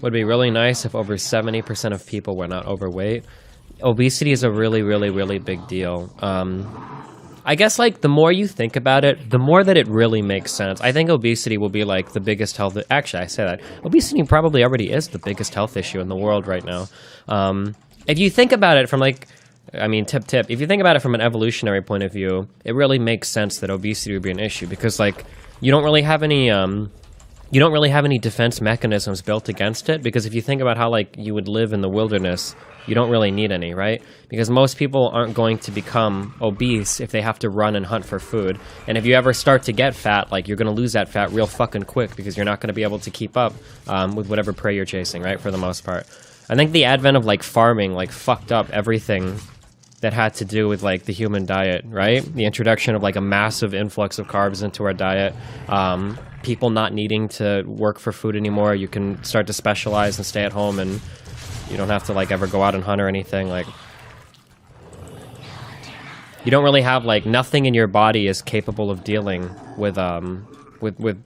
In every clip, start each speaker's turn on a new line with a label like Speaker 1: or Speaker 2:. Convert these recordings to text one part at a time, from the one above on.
Speaker 1: would be really nice if over 70% of people were not overweight. Obesity is a really, really, really big deal. I guess, like, the more you think about it, the more that it really makes sense. I think obesity will be, like, the biggest health... Actually, I say that. Obesity probably already is the biggest health issue in the world right now. If you think about it from, like... I mean, tip. If you think about it from an evolutionary point of view, it really makes sense that obesity would be an issue because, like, you don't really have any defense mechanisms built against it. Because if you think about how, like, you would live in the wilderness, you don't really need any, right? Because most people aren't going to become obese if they have to run and hunt for food. And if you ever start to get fat, like, you're going to lose that fat real fucking quick because you're not going to be able to keep up with whatever prey you're chasing, right? For the most part. I think the advent of, like, farming, like, fucked up everything that had to do with, like, the human diet, right? The introduction of, like, a massive influx of carbs into our diet, people not needing to work for food anymore. You can start to specialize and stay at home, and you don't have to, like, ever go out and hunt or anything. Like, you don't really have, like, nothing in your body is capable of dealing with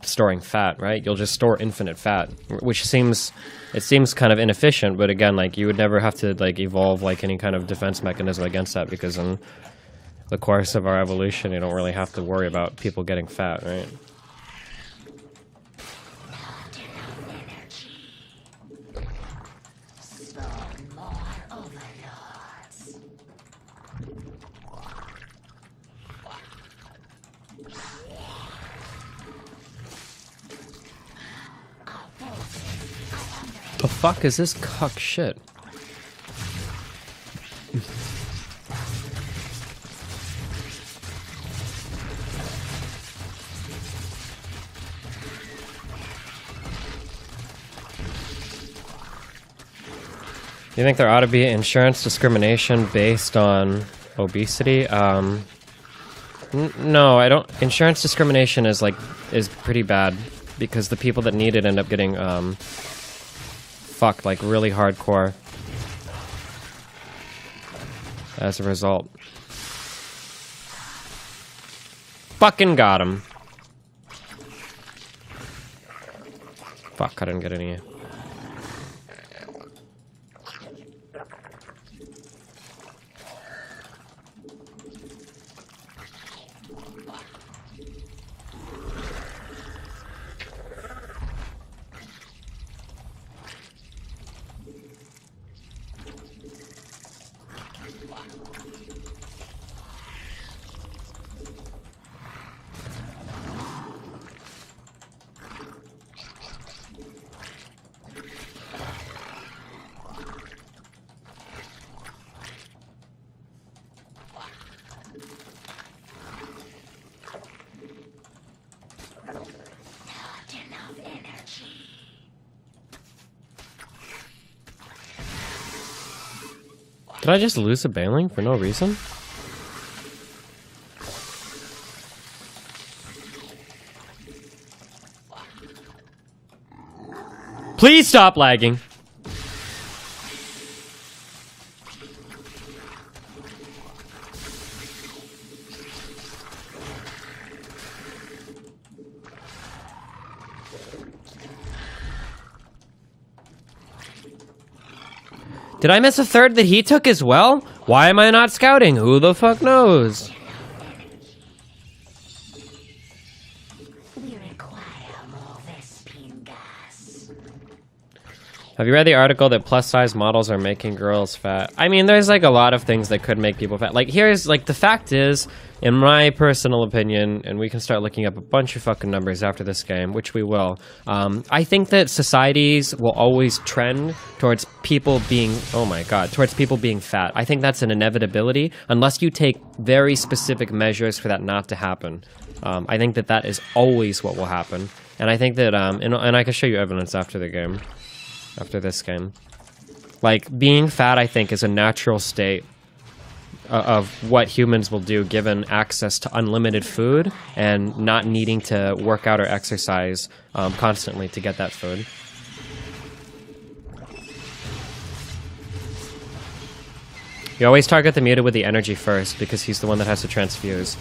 Speaker 1: storing fat, right? You'll just store infinite fat, which seems kind of inefficient, but again, like, you would never have to, like, evolve, like, any kind of defense mechanism against that because in the course of our evolution, you don't really have to worry about people getting fat, right? The fuck is this cuck shit? You think there ought to be insurance discrimination based on obesity? No, I don't. Insurance discrimination is pretty bad because the people that need it end up getting fucked, like, really hardcore as a result. Fucking got him. Fuck, I didn't get any. Did I just lose a bailing for no reason? Please stop lagging. Did I miss a third that he took as well? Why am I not scouting? Who the fuck knows? We require more Vespine gas. Have you read the article that plus-size models are making girls fat? I mean, there's, like, a lot of things that could make people fat. Like, here's, like, the fact is, in my personal opinion, and we can start looking up a bunch of fucking numbers after this game, which we will, I think that societies will always trend towards people being, oh my god, towards people being fat. I think that's an inevitability, unless you take very specific measures for that not to happen. I think that that is always what will happen. And I think that, and I can show you evidence after the game, after this game. Like, being fat, I think, is a natural state of what humans will do given access to unlimited food and not needing to work out or exercise constantly to get that food. You always target the muted with the energy first because he's the one that has to transfuse.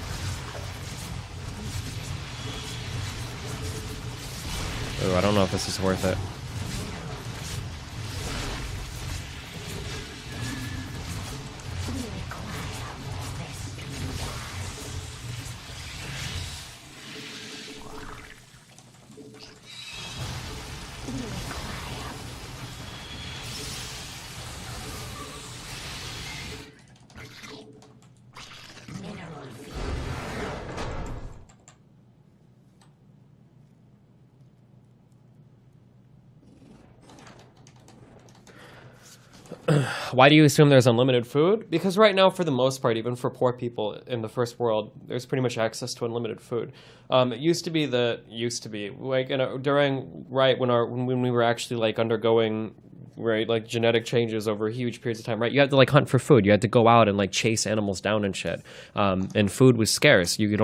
Speaker 1: Ooh, I don't know if this is worth it. Why do you assume there's unlimited food? Because right now, for the most part, even for poor people in the first world, there's pretty much access to unlimited food. It used to be like during when we were actually like undergoing like genetic changes over huge periods of time, right? You had to like hunt for food. You had to go out and like chase animals down and shit. And food was scarce. You could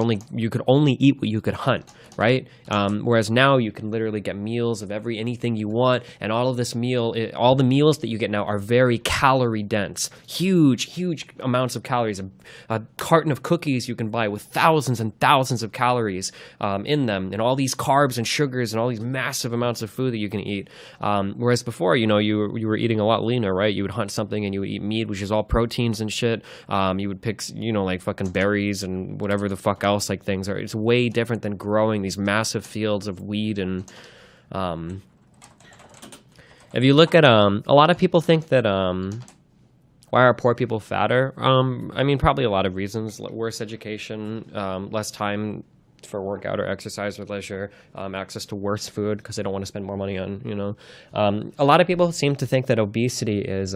Speaker 1: only eat what you could hunt, right? Whereas now you can literally get meals of anything you want, and all the meals that you get now are very calorie dense. Huge amounts of calories. A carton of cookies you can buy with thousands and thousands of calories in them, and all these carbs and sugars and all these massive amounts of food that you can eat. Whereas before, you were eating a lot leaner, right? You would hunt something and you would eat meat, which is all proteins and shit. You would pick, like fucking berries and whatever the fuck else like things are. It's way different than growing these massive fields of weed. And if you look at a lot of people think that why are poor people fatter? I mean, probably a lot of reasons: worse education, less time for workout or exercise or leisure, access to worse food because they don't want to spend more money on, a lot of people seem to think that obesity is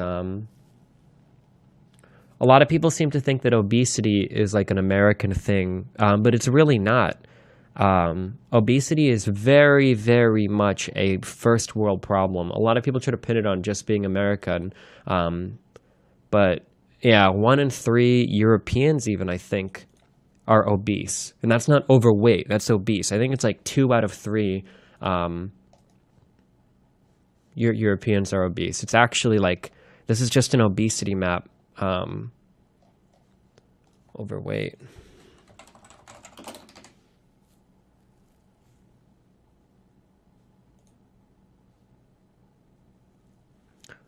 Speaker 1: like an American thing, but it's really not. Obesity is very, very much a first world problem. A lot of people try to pin it on just being American, but yeah, 1 in 3 Europeans even, I think, are obese. And that's not overweight, that's obese. I think it's like 2 out of 3 Europeans are obese. It's actually like, this is just an obesity map. Overweight.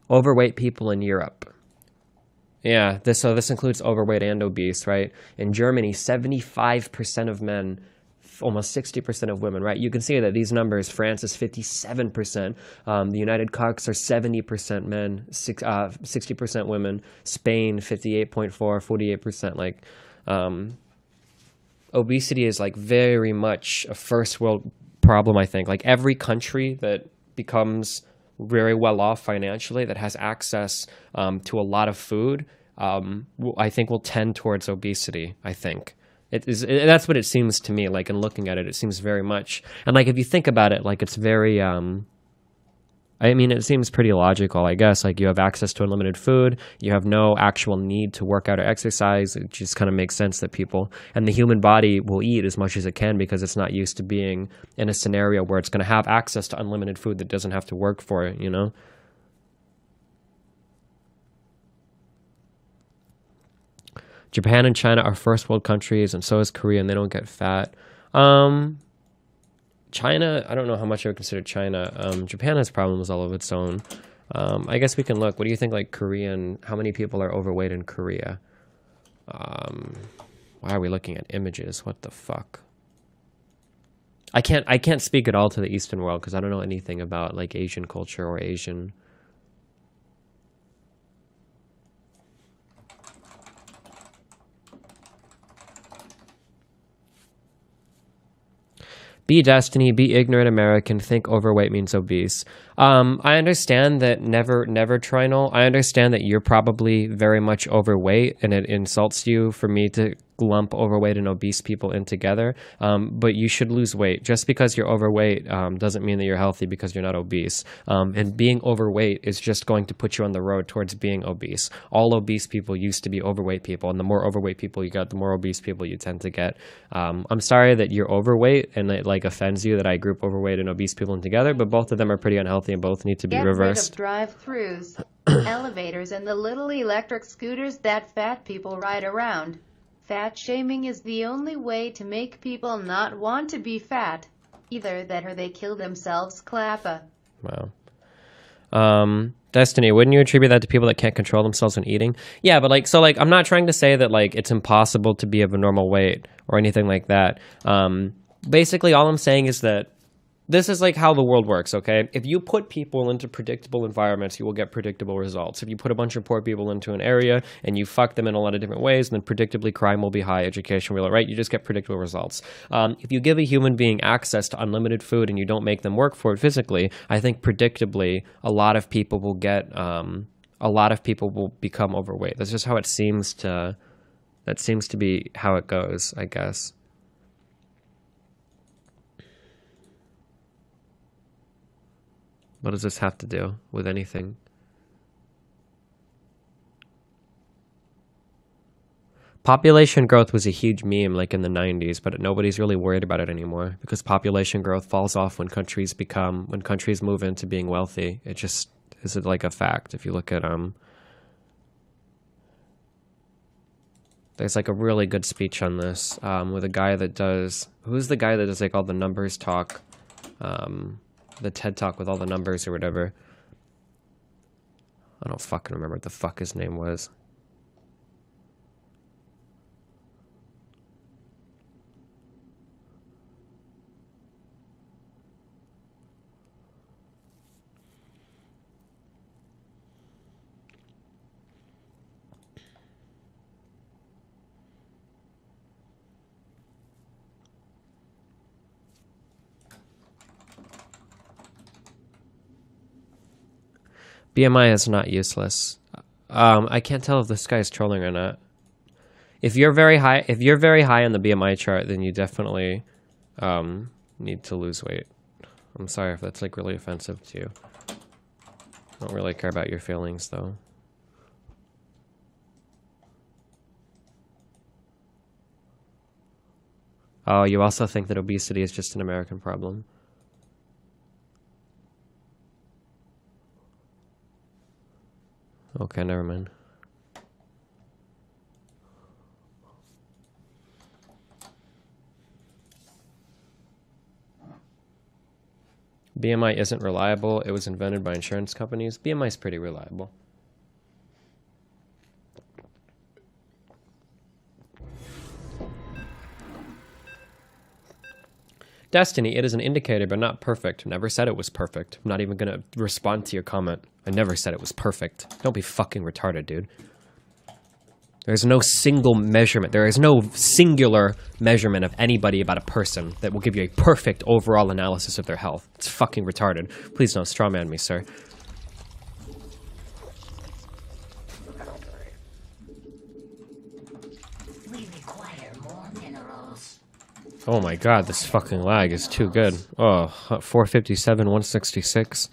Speaker 1: Overweight people in Europe. Yeah, this includes overweight and obese, right? In Germany, 75% of men, almost 60% of women, right? You can see that these numbers. France is 57%. The United Cox are 70% men, 60% women. Spain, 58.4, 48%. Like, obesity is like very much a first world problem, I think. Like every country that becomes very well off financially, that has access to a lot of food, I think will tend towards obesity. I think that's what it seems to me. Like in looking at it, it seems very much. And like if you think about it, like it's very. I mean, it seems pretty logical, I guess. Like you have access to unlimited food, you have no actual need to work out or exercise. It just kind of makes sense that people and the human body will eat as much as it can because it's not used to being in a scenario where it's going to have access to unlimited food that doesn't have to work for it, Japan and China are first world countries, and so is Korea, and they don't get fat. China, I don't know how much I would consider China. Japan has problems all of its own. I guess we can look. What do you think, like, how many people are overweight in Korea? Why are we looking at images? What the fuck? I can't speak at all to the Eastern world because I don't know anything about, like, Asian culture or Asian... Be Destiny, be ignorant American, think overweight means obese. I understand that never Trinal. I understand that you're probably very much overweight and it insults you for me to lump overweight and obese people in together. But you should lose weight. Just because you're overweight doesn't mean that you're healthy because you're not obese. And being overweight is just going to put you on the road towards being obese. All obese people used to be overweight people, and the more overweight people you got, the more obese people you tend to get. I'm sorry that you're overweight and it like offends you that I group overweight and obese people in together, but both of them are pretty unhealthy and both need to be reversed.
Speaker 2: Get rid of drive-thrus, elevators, and the little electric scooters that fat people ride around. Fat shaming is the only way to make people not want to be fat. Either that or they kill themselves. Clappa.
Speaker 1: Wow. Destiny, wouldn't you attribute that to people that can't control themselves when eating? Yeah, but like, so like, I'm not trying to say that like it's impossible to be of a normal weight or anything like that. Basically, all I'm saying is that this is like how the world works, okay? If you put people into predictable environments, you will get predictable results. If you put a bunch of poor people into an area and you fuck them in a lot of different ways, then predictably crime will be high, education will be low, right? You just get predictable results. If you give a human being access to unlimited food and you don't make them work for it physically, I think predictably a lot of people will become overweight. That's just how it seems to, that seems to be how it goes, I guess. What does this have to do with anything? Population growth was a huge meme like in the 90s, but nobody's really worried about it anymore because population growth falls off when countries move into being wealthy. It just is like a fact. If you look at there's like a really good speech on this with a guy that does, who's the guy that does like all the numbers talk, the TED Talk with all the numbers or whatever. I don't fucking remember what the fuck his name was. BMI is not useless. I can't tell if this guy is trolling or not. If you're very high on the BMI chart, then you definitely need to lose weight. I'm sorry if that's like really offensive to you. I don't really care about your feelings though. Oh, you also think that obesity is just an American problem? Okay, never mind. BMI isn't reliable. It was invented by insurance companies. BMI is pretty reliable. Destiny, it is an indicator, but not perfect. Never said it was perfect. I'm not even going to respond to your comment. I never said it was perfect. Don't be fucking retarded, dude. There's no single measurement. There is no singular measurement of anybody about a person that will give you a perfect overall analysis of their health. It's fucking retarded. Please don't strawman me, sir. Oh my god, this fucking lag is too good. Oh, 457, 166.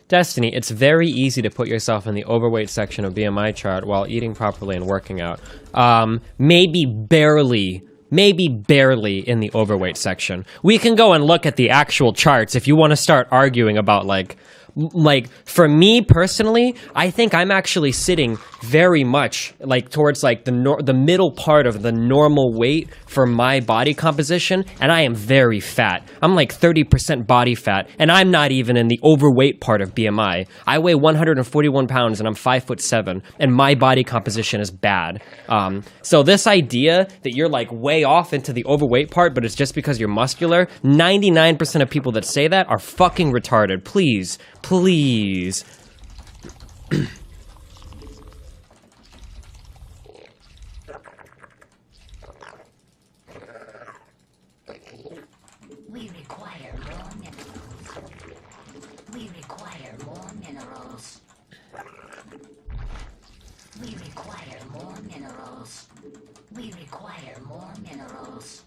Speaker 1: Destiny, it's very easy to put yourself in the overweight section of BMI chart while eating properly and working out. Maybe barely in the overweight section. We can go and look at the actual charts if you want to start arguing about like for me personally, I think I'm actually sitting very much like towards like the middle part of the normal weight for my body composition, and I am very fat. I'm like 30% body fat, and I'm not even in the overweight part of BMI. I weigh 141 pounds and I'm 5'7", and my body composition is bad. So this idea that you're like way off into the overweight part, but it's just because you're muscular, 99% of people that say that are fucking retarded. Please.
Speaker 3: We require more minerals.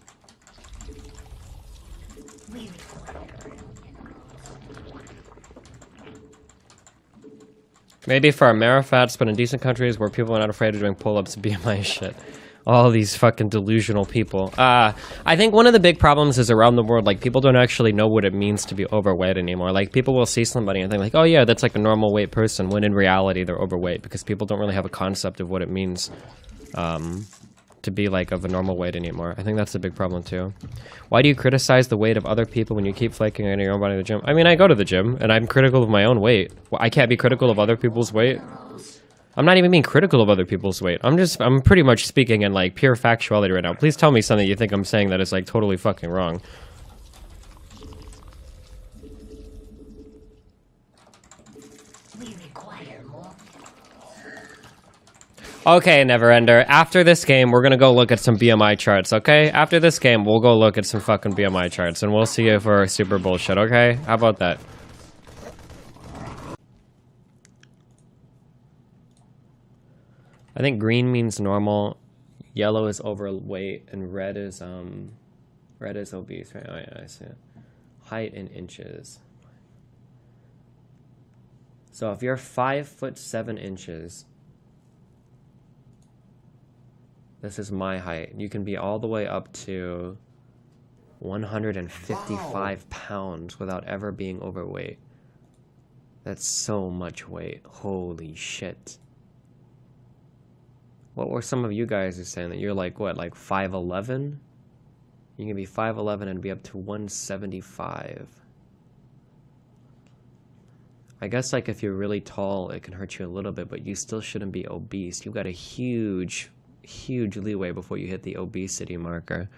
Speaker 1: Maybe for Amerifats, but in decent countries where people are not afraid of doing pull-ups, BMI shit. All these fucking delusional people. I think one of the big problems is around the world, like, people don't actually know what it means to be overweight anymore. Like, people will see somebody and think, like, oh yeah, that's like a normal weight person, when in reality they're overweight, because people don't really have a concept of what it means to be like of a normal weight anymore. I think that's a big problem too. Why do you criticize the weight of other people when you keep flaking on your own body in the gym? I mean, I go to the gym and I'm critical of my own weight. Well, I can't be critical of other people's weight. I'm not even being critical of other people's weight. I'm pretty much speaking in like pure factuality right now. Please tell me something you think I'm saying that is like totally fucking wrong.
Speaker 3: We require more.
Speaker 1: Okay, Neverender. After this game, we're gonna go look at some BMI charts, okay? After this game, we'll go look at some fucking BMI charts, and we'll see if we're super bullshit, okay? How about that? I think green means normal, yellow is overweight, and red is obese, right? Oh yeah, I see it. Height in inches. So if you're 5'7" this is my height. You can be all the way up to 155 pounds without ever being overweight. That's so much weight. Holy shit. What were some of you guys saying? That you're like, what, like 5'11"? You can be 5'11" and be up to 175. I guess like if you're really tall, it can hurt you a little bit, but you still shouldn't be obese. You've got a huge leeway before you hit the obesity marker.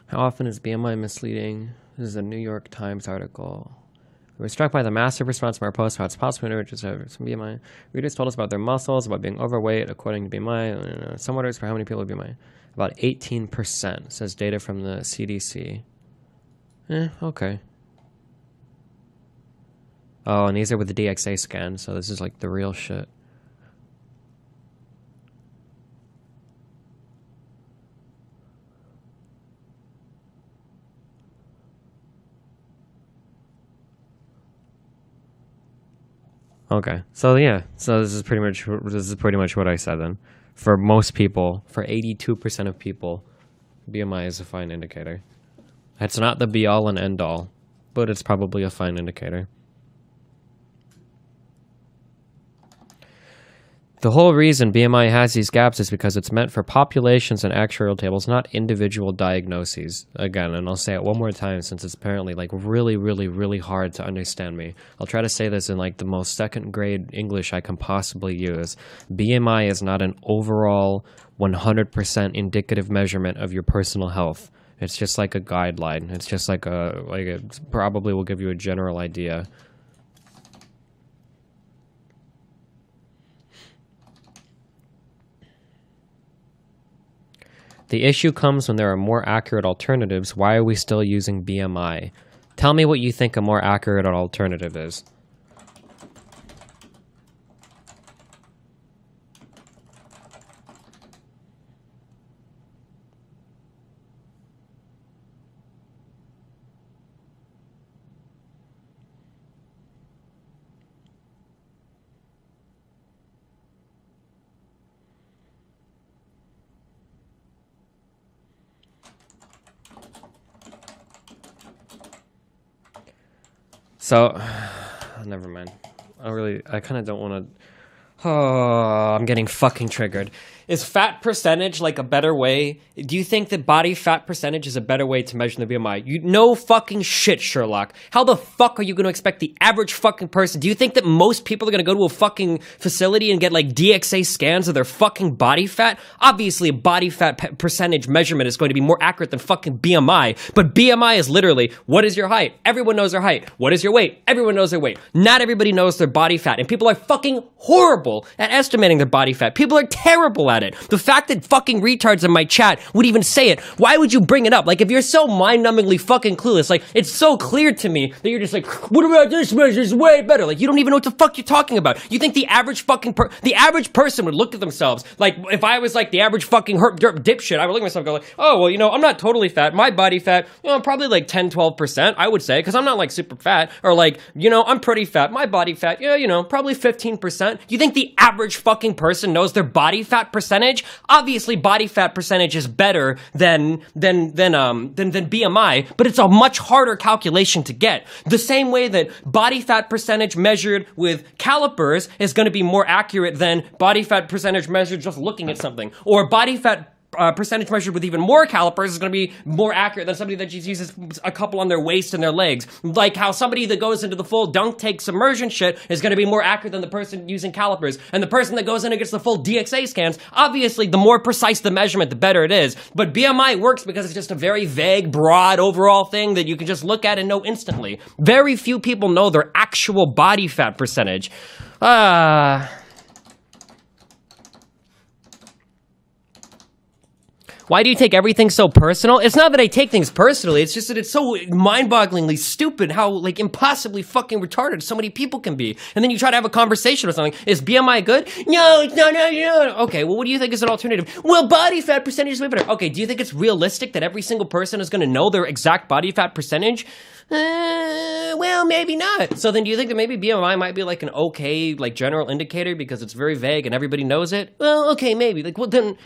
Speaker 1: How often is BMI misleading? This is a New York Times article. We were struck by the massive response from our post how it's possible to reach some BMI. Readers told us about their muscles, about being overweight, according to BMI. Some orders for how many people with BMI. About 18%, says data from the CDC. Okay. Oh, and these are with the DXA scan, so this is like the real shit. Okay, so yeah, so this is pretty much what I said then. For most people, for 82% of people, BMI is a fine indicator. It's not the be all and end all, but it's probably a fine indicator. The whole reason BMI has these gaps is because it's meant for populations and actuarial tables, not individual diagnoses. Again, and I'll say it one more time since it's apparently like really hard to understand me. I'll try to say this in like the most second grade English I can possibly use. BMI is not an overall 100% indicative measurement of your personal health. It's just like a guideline. It's just like it probably will give you a general idea. The issue comes when there are more accurate alternatives. Why are we still using BMI? Tell me what you think a more accurate alternative is. So, never mind. I kind of don't want to... Oh, I'm getting fucking triggered. Is fat percentage like a better way? Do you think that body fat percentage is a better way to measure the BMI? No fucking shit, Sherlock. How the fuck are you going to expect the average fucking person? Do you think that most people are going to go to a fucking facility and get like DXA scans of their fucking body fat? Obviously, a body fat percentage measurement is going to be more accurate than fucking BMI. But BMI is literally, what is your height? Everyone knows their height. What is your weight? Everyone knows their weight. Not everybody knows their body fat. And people are fucking horrible at estimating their body fat. People are terrible at about it. The fact that fucking retards in my chat would even say it, why would you bring it up? Like, if you're so mind-numbingly fucking clueless, like, it's so clear to me that you're just like, what about this measure is way better? Like, you don't even know what the fuck you're talking about. You think the average fucking the average person would look at themselves, like, if I was like the average fucking herp derp dipshit, I would look at myself and go like, oh, well, you know, I'm not totally fat. My body fat, you know, I'm probably like 10-12%, I would say, because I'm not like super fat, or like, you know, I'm pretty fat. My body fat, yeah, you know, probably 15%. You think the average fucking person knows their body fat percentage? Obviously, body fat percentage is better than BMI, but it's a much harder calculation to get. The same way that body fat percentage measured with calipers is going to be more accurate than body fat percentage measured just looking at something, or body fat percentage measured with even more calipers is going to be more accurate than somebody that just uses a couple on their waist and their legs. Like how somebody that goes into the full dunk tank submersion shit is going to be more accurate than the person using calipers. And the person that goes in and gets the full DXA scans, obviously the more precise the measurement, the better it is. But BMI works because it's just a very vague, broad, overall thing that you can just look at and know instantly. Very few people know their actual body fat percentage. Why do you take everything so personal? It's not that I take things personally, it's just that it's so mind-bogglingly stupid how, like, impossibly fucking retarded so many people can be. And then you try to have a conversation or something. Is BMI good? No, it's not, no. Okay, well, what do you think is an alternative? Well, body fat percentage is way better. Okay, do you think it's realistic that every single person is gonna know their exact body fat percentage? Well, maybe not. So then do you think that maybe BMI might be like an okay, like, general indicator because it's very vague and everybody knows it? Well, okay, maybe. Like, well, then...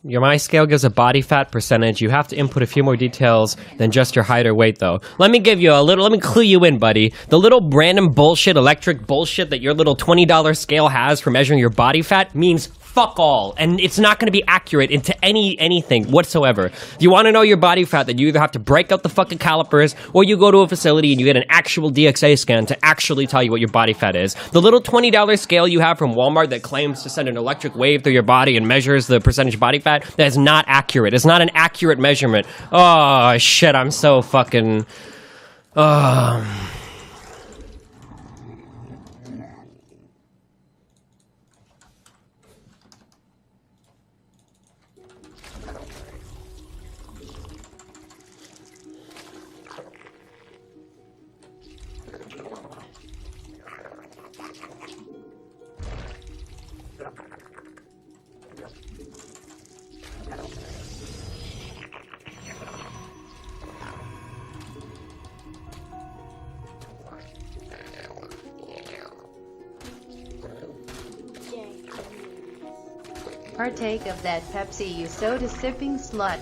Speaker 1: Your My Scale gives a body fat percentage. You have to input a few more details than just your height or weight, though. Let me clue you in, buddy. The little random bullshit, electric bullshit that your little $20 scale has for measuring your body fat means fuck all, and it's not going to be accurate into anything whatsoever. If you want to know your body fat, then you either have to break out the fucking calipers, or you go to a facility and you get an actual DXA scan to actually tell you what your body fat is. The little $20 scale you have from Walmart that claims to send an electric wave through your body and measures the percentage body fat, that is not accurate. It's not an accurate measurement. Oh, shit, I'm so fucking...
Speaker 2: Partake of that Pepsi, you soda-sipping slut.